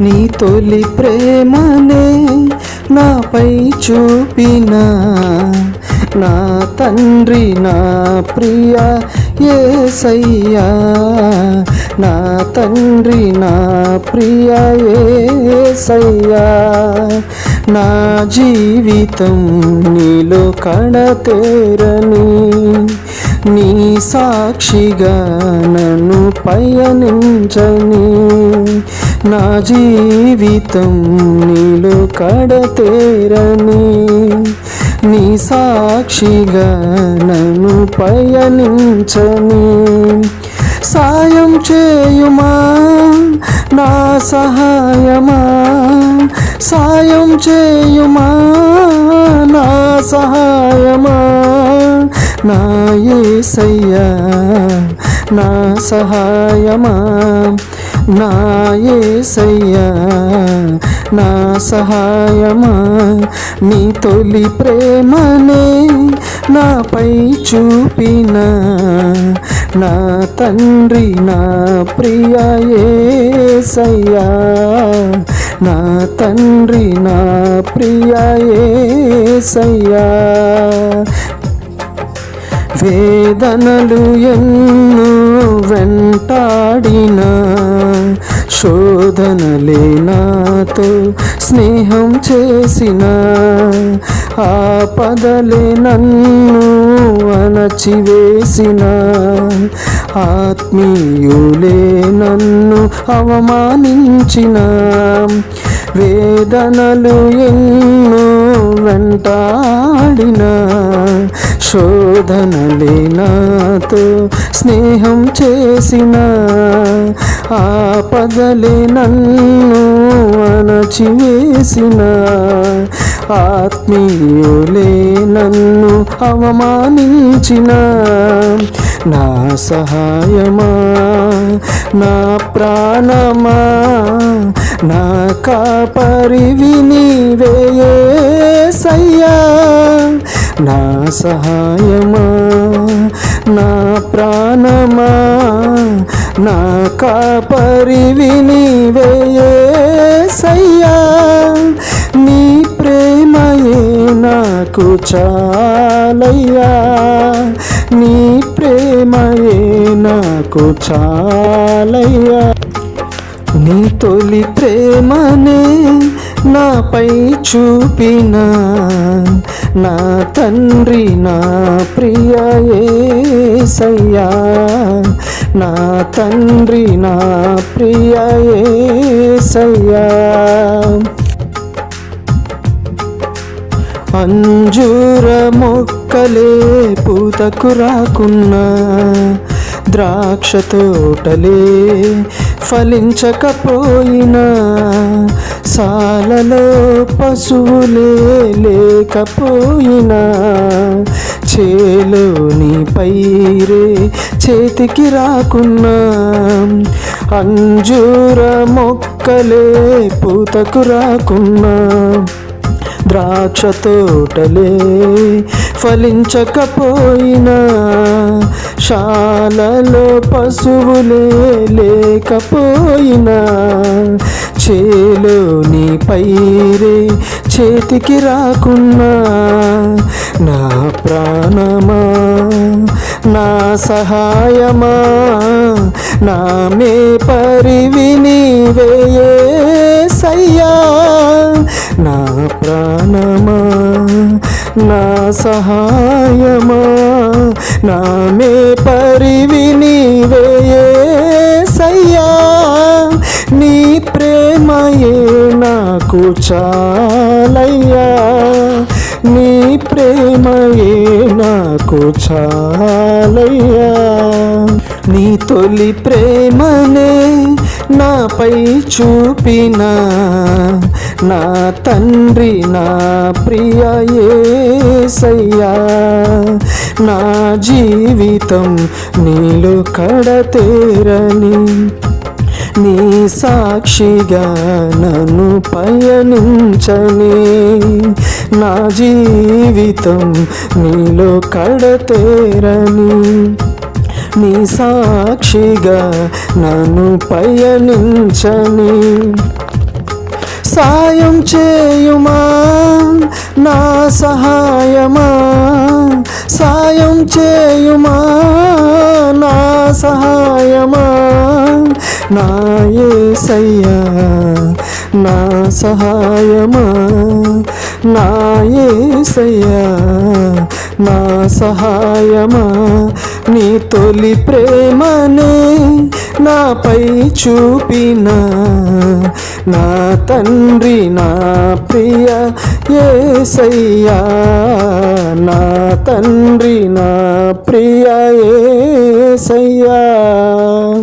నీ తొలి ప్రేమనే నాపై చూపిన నా తండ్రి నా ప్రియ యేసయ్యా, నా తండ్రి నా ప్రియ యేసయ్యా, నా జీవితం నీలో కడతేరని నీ సాక్షిగా నన్ను పయనించని, నా జీవితం నీలో కడతేరని నీ సాక్షిగా నన్ను పయనించని, సాయం చేయుమా నా సహాయమా, సాయం చేయుమా నా సహాయమా, నా యేసయ్యా నా సహాయమా, నా యేసయ్యా నా సహాయమా, నీ తొలి ప్రేమనే నాపై చూపిన నా తండ్రి నా ప్రియ యేసయ్యా, నా తండ్రి నా ప్రియ యేసయ్యా. వేదనలు ఎన్నో వెంటాడిన శోధనలే నాతో స్నేహం చేసిన, ఆపదలే నన్ను అణచివేసిన, ఆత్మీయులే నన్ను అవమానించిన, వేదనలు ఎన్నో వెంటాడిన శోధనలే నాతో స్నేహం చేసిన, ఆపదలే నన్ను అణచివేసిన, ఆత్మీయులే నన్ను అవమానించిన, నా సహాయమా నా ప్రాణమా నా కాపరివి నీవే యేసయ్యా, నా సహాయమా నా ప్రాణమా నా కాపరివి నీవే యేసయ్యా, నీ ప్రేమయే నాకు చాలయ్యా, నీ ప్రేమయే నాకు చాలయ్యా, నీ తొలి ప్రేమనే నాపై చూపిన నా తండ్రి నా ప్రియ యేసయ్యా, నా తండ్రి నా ప్రియ యేసయ్యా. అంజూర మొక్కలే పూతకు రాకున్నా, ద్రాక్ష తోటలే ఫలించకపోయినా, సాలలో పశువులే లేకపోయినా, చేలోని పైరే చేతికి రాకున్నా, అంజూర మొక్కలే పూతకు రాకున్నా, ద్రాక్ష తోటలే ఫలించకపోయినా, శాలలో పశువులే లేకపోయినా, చేలోని పైరే చేతికి రాకున్నా, నా ప్రాణమా నా సహాయమా నా మే పరివి నీవే యేసయ్యా, నా ప్రాణమా నా సహాయమా నా మే పరివి నీవే యేసయ్యా, నీ ప్రేమయే నాకు చాలయ్యా, నీ ప్రేమయే నాకు చాలయ్యా, నీ తొలి ప్రేమనే నాపై చూపిన నా తండ్రి నా ప్రియ యేసయ్యా, నా జీవితం నీలో కడతేరని నీ సాక్షిగా నన్ను పయనించని, నా జీవితం నీలో కడతేరని నీ సాక్షిగా నన్ను పయనించని, సాయం చేయుమా నా సహాయమా, సాయం చేయుమా నా సహాయమా, నా యేసయ్యా నా సహాయమా, నా యేసయ్యా నా సహాయమా. నీ తొలి ప్రేమనే నాపై చూపిన నా తండ్రి నా ప్రియ యేసయ్యా, నా తండ్రి నా ప్రియ యేసయ్యా.